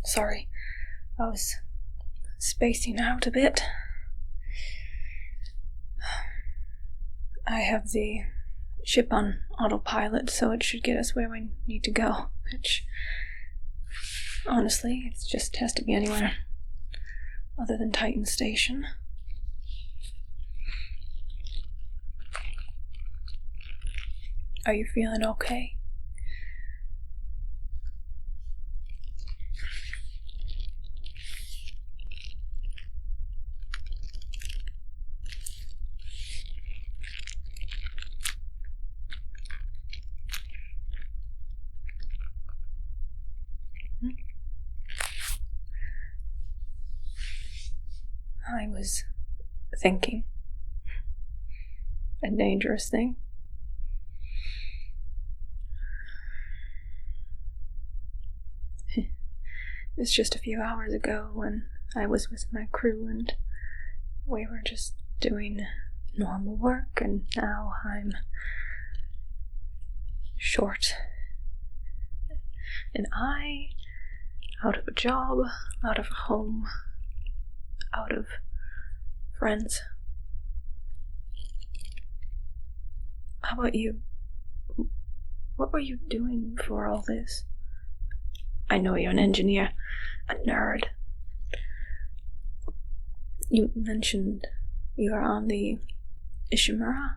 Sorry, I was spacing out a bit. I have the ship on autopilot, so it should get us where we need to go, which, honestly, it just has to be anywhere other than Titan Station. Are you feeling okay? I was thinking. A dangerous thing. It's just a few hours ago when I was with my crew and we were just doing normal work, and now I'm short. And out of a job, out of a home, out of friends. How about you? What were you doing before all this? I know you're an engineer, a nerd. You mentioned you are on the Ishimura?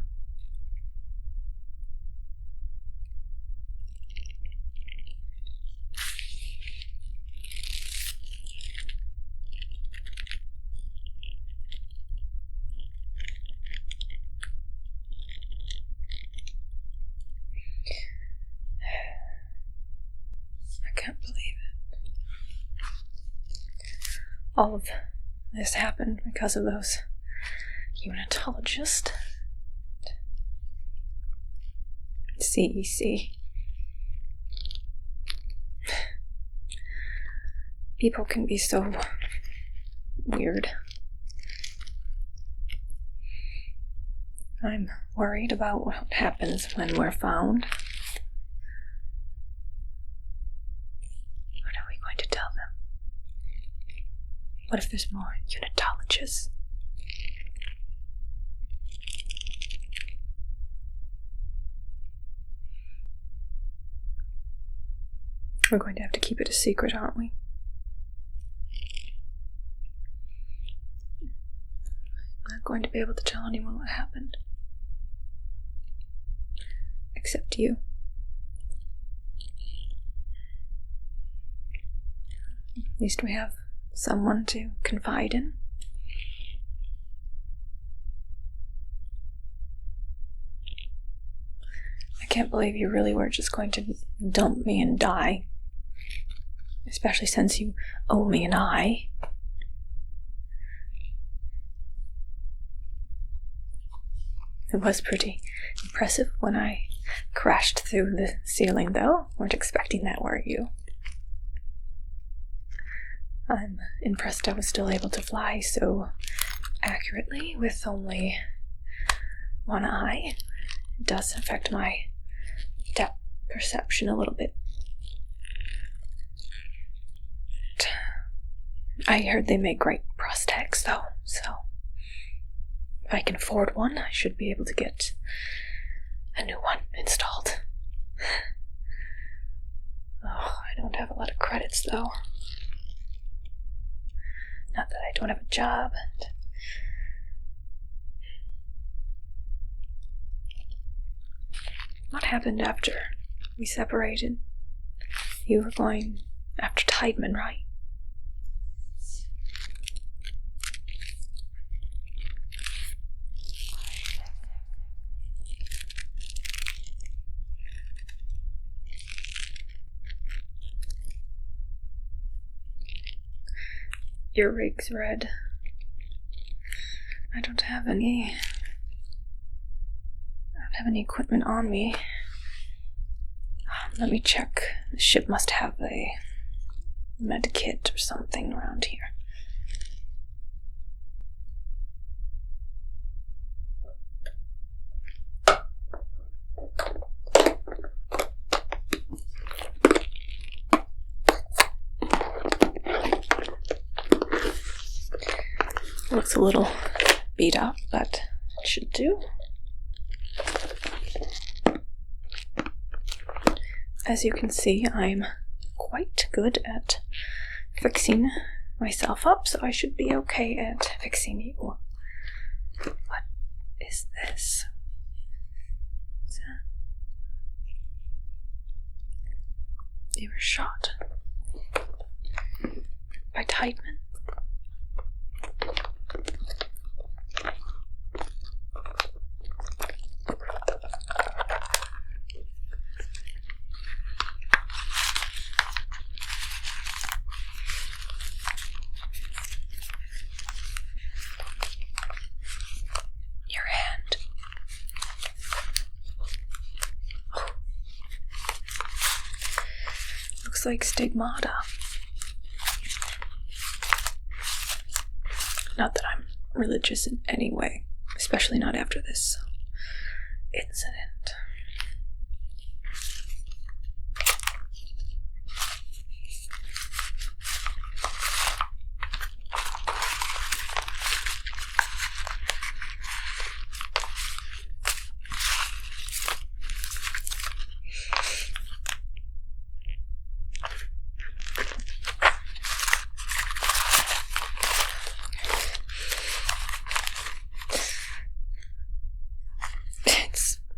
I can't believe it. All of this happened because of those unitologists. CEC. People can be so weird. I'm worried about what happens when we're found. What are we going to tell them? What if there's more unitologists? We're going to have to keep it a secret, aren't we? I'm not going to be able to tell anyone what happened. Except you. At least we have someone to confide in. I can't believe you really were just going to dump me and die. Especially since you owe me an eye. It was pretty impressive when I crashed through the ceiling, though. Weren't expecting that, were you? I'm impressed I was still able to fly so accurately with only one eye. It does affect my depth perception a little bit. I heard they make great prosthetics, though, so if I can afford one, I should be able to get a new one installed. Oh, I don't have a lot of credits, though. Not that I don't have a job. What happened after we separated? You were going after Tideman, right? Your rig's red. I don't have any equipment on me. Let me check. The ship must have a med kit or something around here. looks a little beat up, but it should do. As you can see, I'm quite good at fixing myself up, so I should be okay at fixing you. What is this? Is that... You were shot by Tideman. Your hand. Oh. Looks like stigmata. Not that I'm religious in any way, especially not after this incident.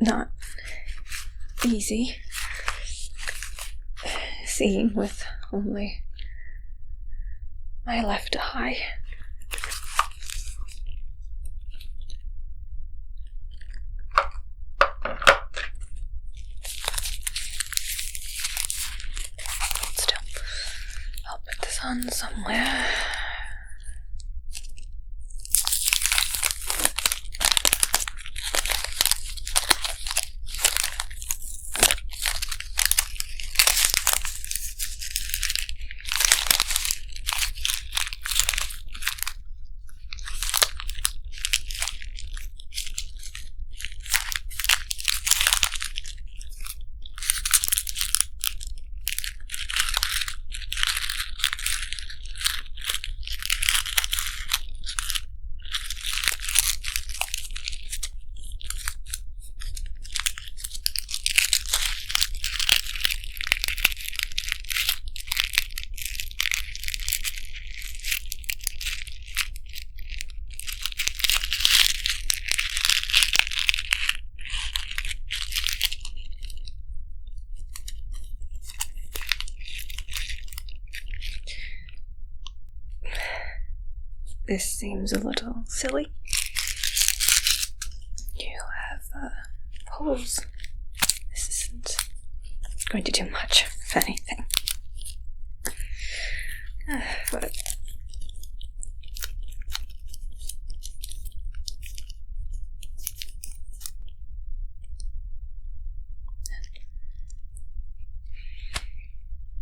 Not easy seeing with only my left eye. Still, I'll put this on somewhere. This seems a little silly. You have holes. This isn't going to do much, if anything. But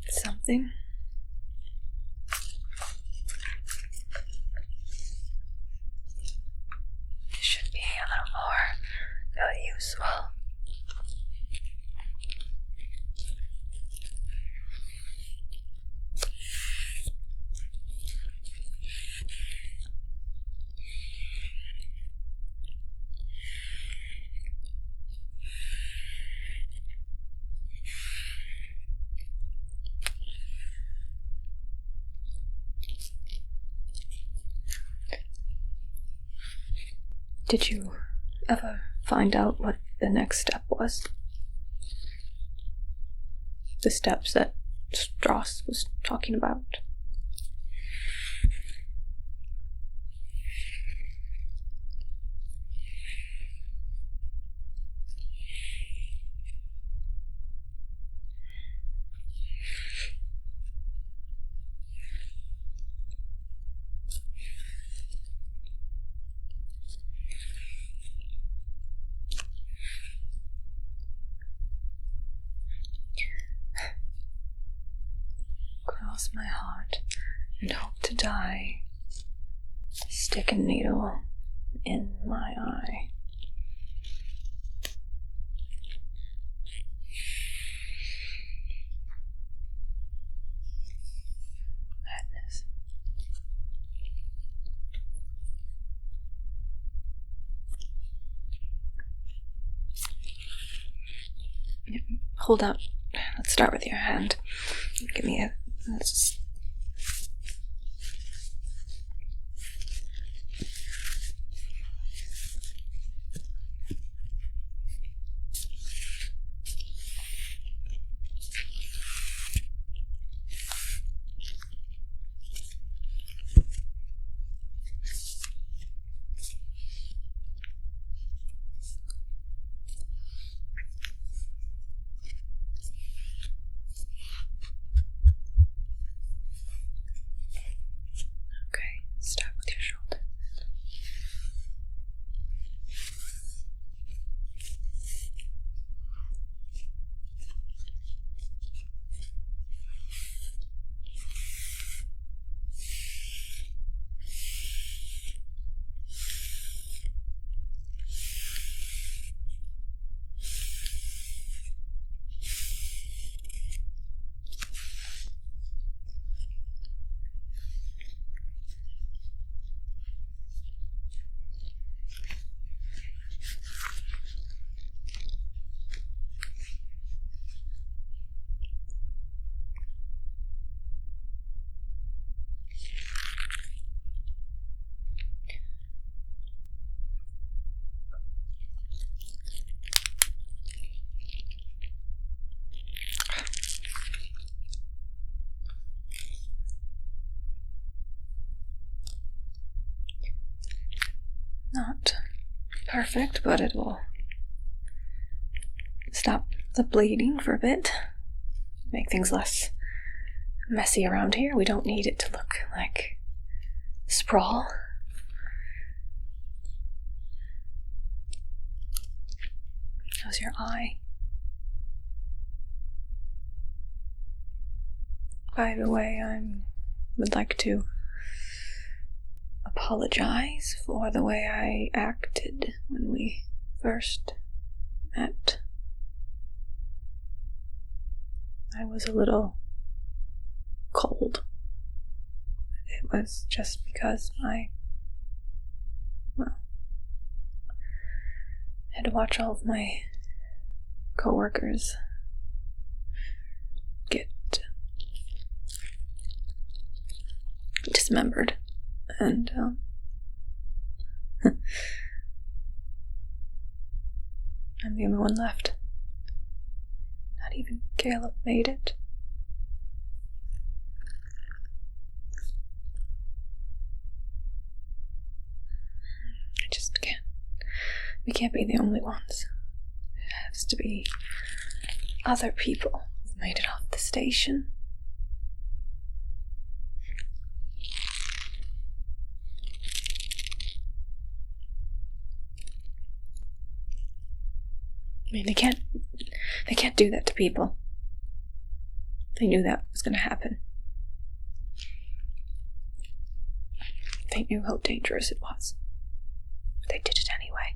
something. Should be a little more useful. Did you ever find out what the next step was? The steps that Strauss was talking about? Cross my heart and hope to die. Stick a needle in my eye. Madness. hold out. Let's start with your hand. Give me a. Let's just. Okay, start with your shoulder. Not perfect, but it will stop the bleeding for a bit. Make things less messy around here. We don't need it to look like sprawl. How's your eye? By the way, I would like to apologize for the way I acted when we first met. I was a little cold. It was just because I had to watch all of my coworkers get dismembered, and I'm the only one left. Not even Caleb made it. I just can't. We can't be the only ones. It has to be other people who've made it off the station. I mean, they can't do that to people. They knew that was going to happen. They knew how dangerous it was. They did it anyway.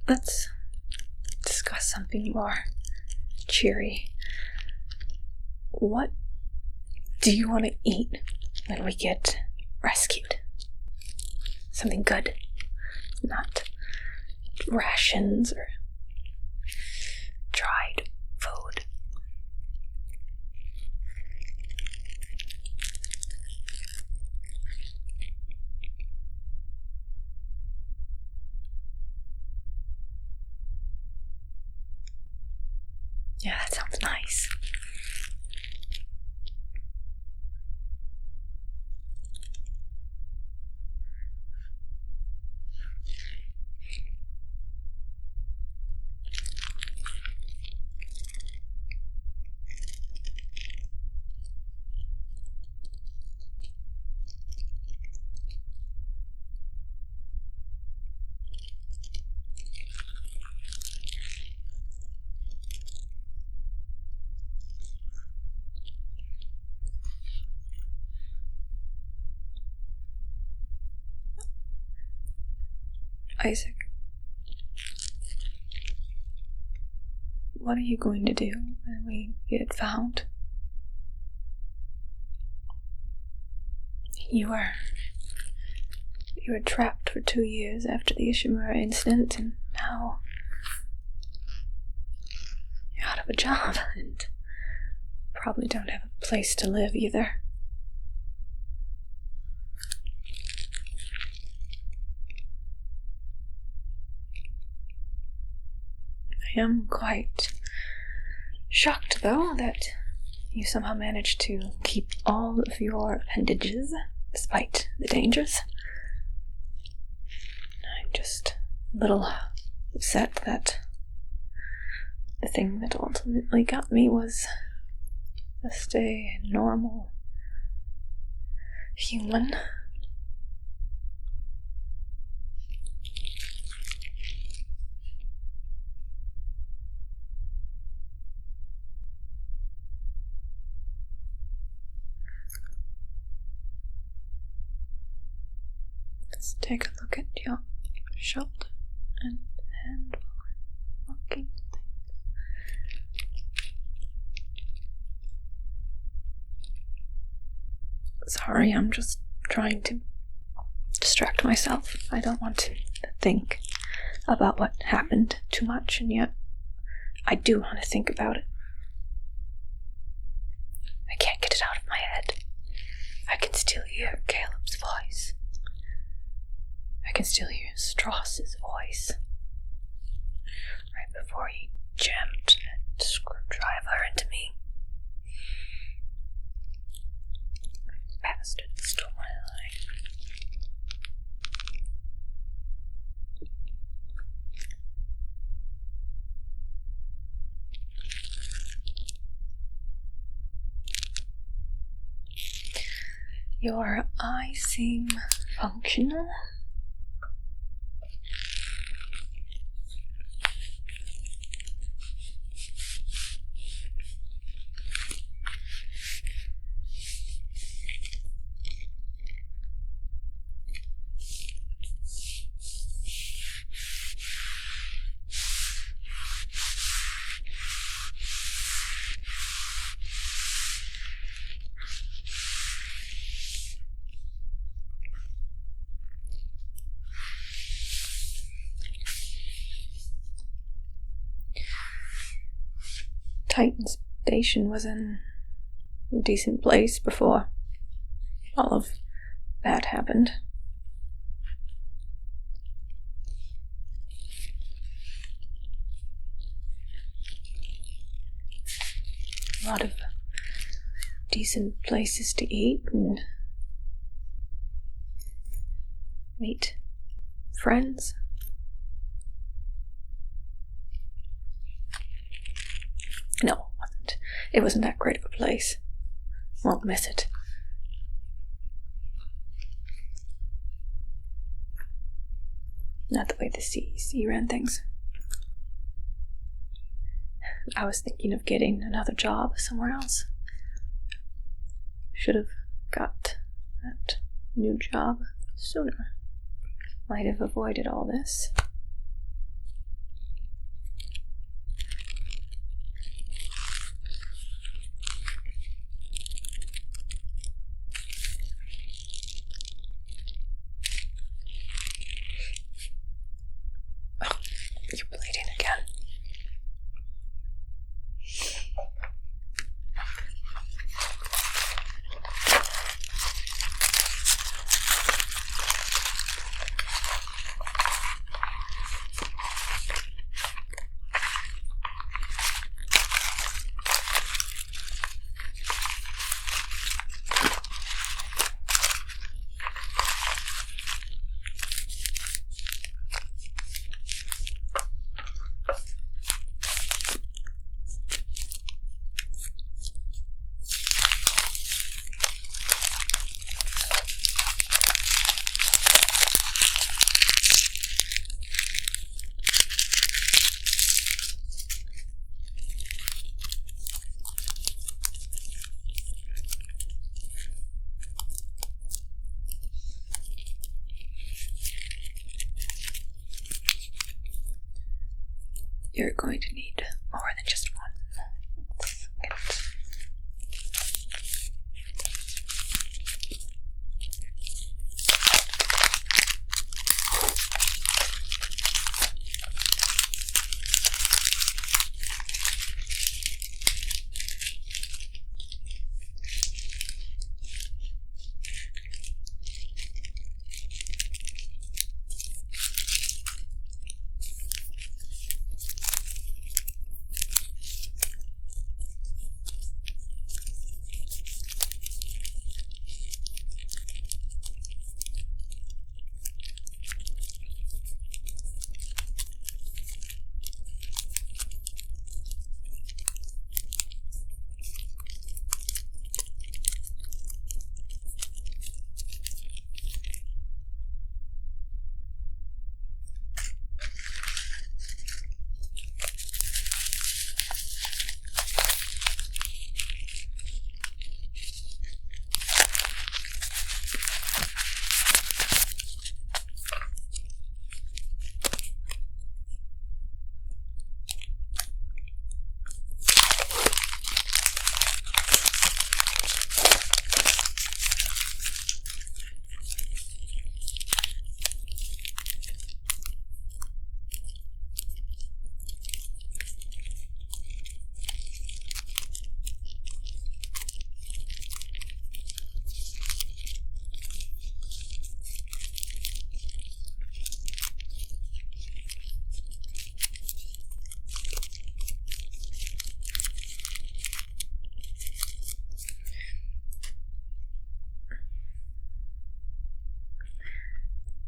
Let's discuss something more cheery. What do you want to eat when we get rescued? Something good. Not rations or dried food. Yeah, that sounds nice. Isaac, what are you going to do when we get found? You were trapped for 2 years after the Ishimura incident, and now you're out of a job, and probably don't have a place to live either. I am quite shocked, though, that you somehow managed to keep all of your appendages, despite the dangers. I'm just a little upset that the thing that ultimately got me was just a normal human. Let's take a look at your shoulder and hand while I'm looking at things. Sorry, I'm just trying to distract myself. I don't want to think about what happened too much, and yet I do want to think about it. I can't get it out of my head. I can still hear Caleb's voice. I can still hear Strauss's voice. Right before he jammed that screwdriver into me. Bastard stole my eye. Your eyes seem functional. Titan Station was in a decent place before all of that happened. A lot of decent places to eat and meet friends. No, it wasn't. It wasn't that great of a place. Won't miss it. Not the way the CEC ran things. I was thinking of getting another job somewhere else. Should have got that new job sooner. Might have avoided all this. You're bleeding again. You're going to need more than just one.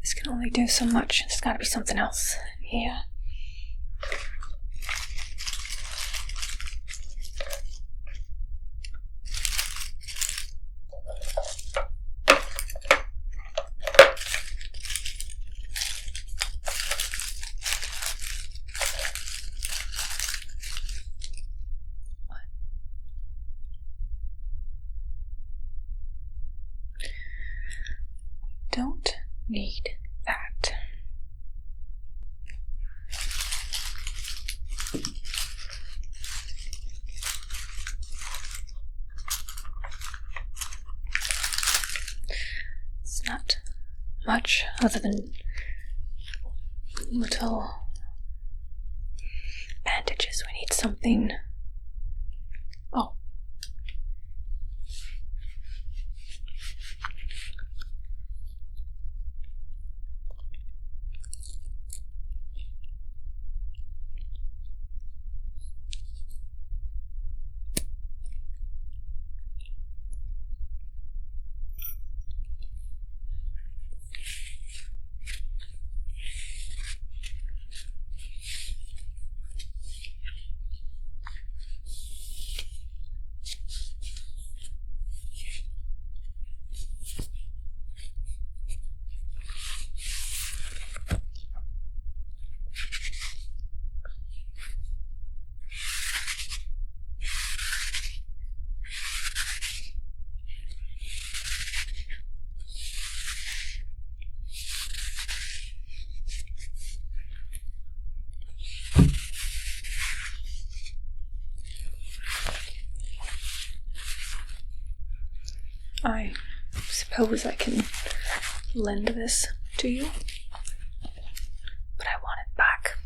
This can only do so much. There's gotta be something else here. Don't need that. It's not much other than little bandages. We need something. Oh. I suppose I can lend this to you, but I want it back.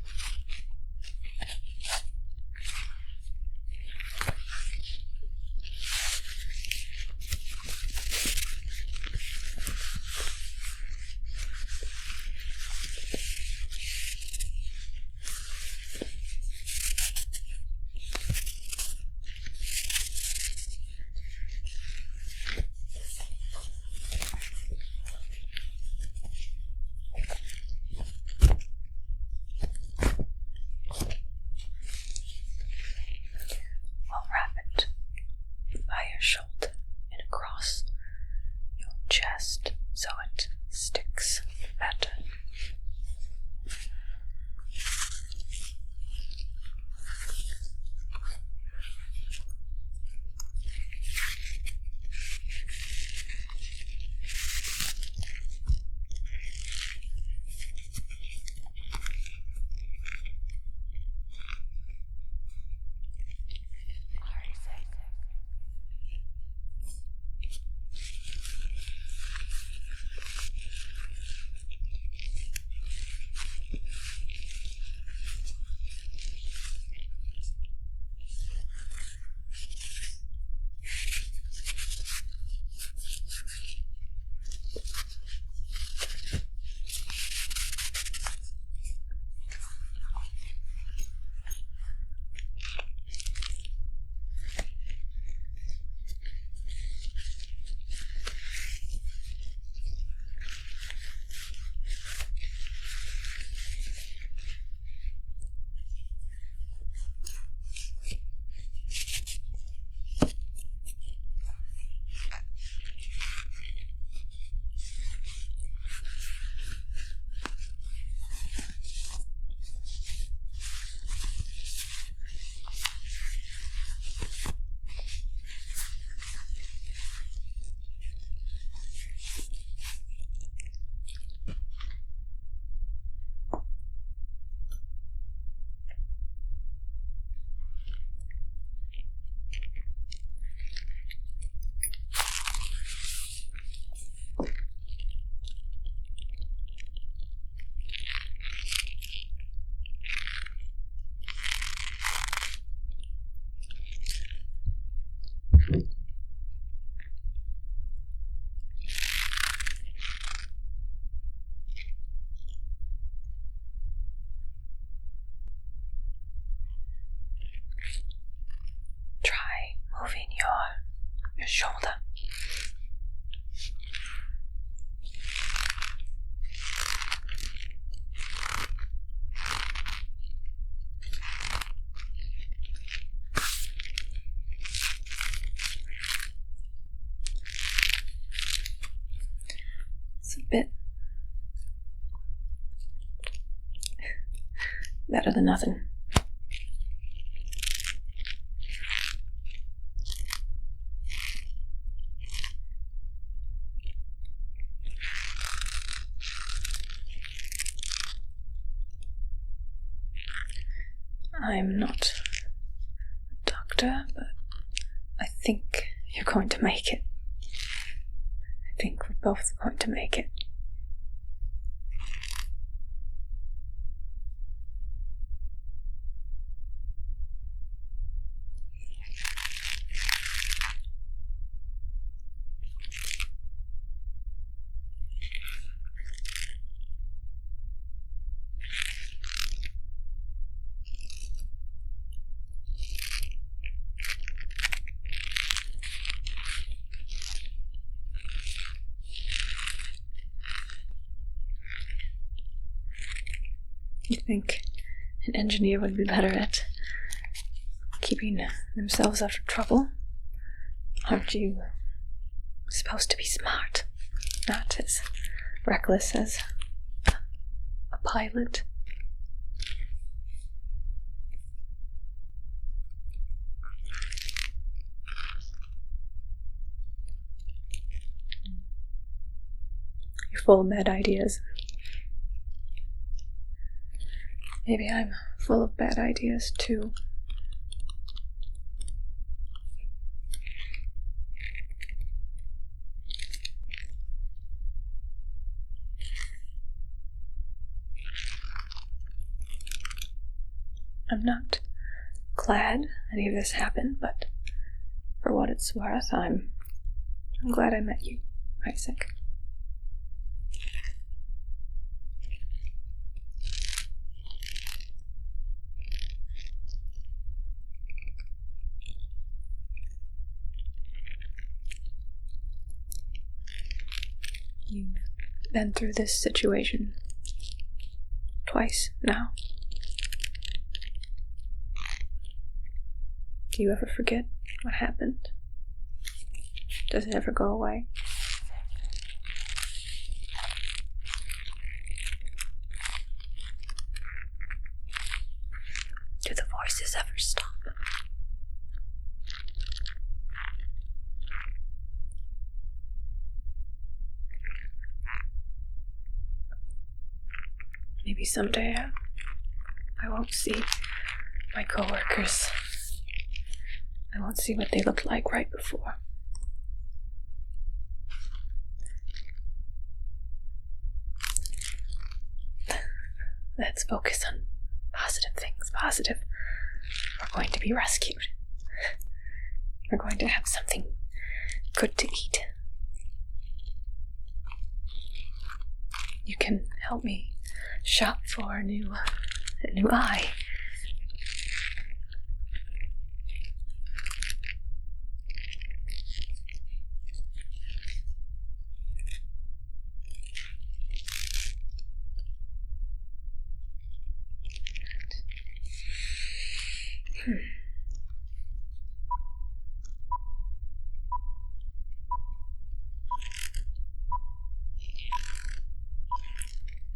your shoulder. It's a bit better than nothing. I'm not a doctor, but I think you're going to make it. I think we're both going to make it. You think an engineer would be better at keeping themselves out of trouble? Aren't you supposed to be smart, not as reckless as a pilot? You're full of bad ideas. Maybe I'm full of bad ideas too. I'm not glad any of this happened, but for what it's worth, I'm glad I met you, Isaac. You've been through this situation twice now. Do you ever forget what happened? Does it ever go away? Do the voices ever stop? Maybe someday I won't see my coworkers. I won't see what they looked like right before. Let's focus on positive things. Positive. We're going to be rescued. We're going to have something good to eat. You can help me shop for a new eye.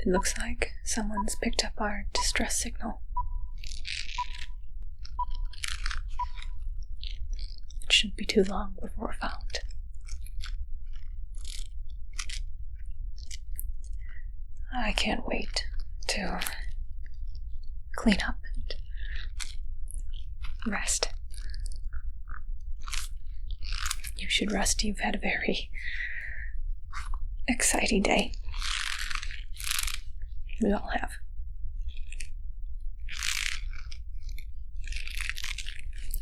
It looks like someone's picked up our distress signal. It shouldn't be too long before we're found. I can't wait to clean up and rest. You should rest. You've had a very exciting day. We all have.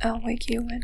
I'll wake you when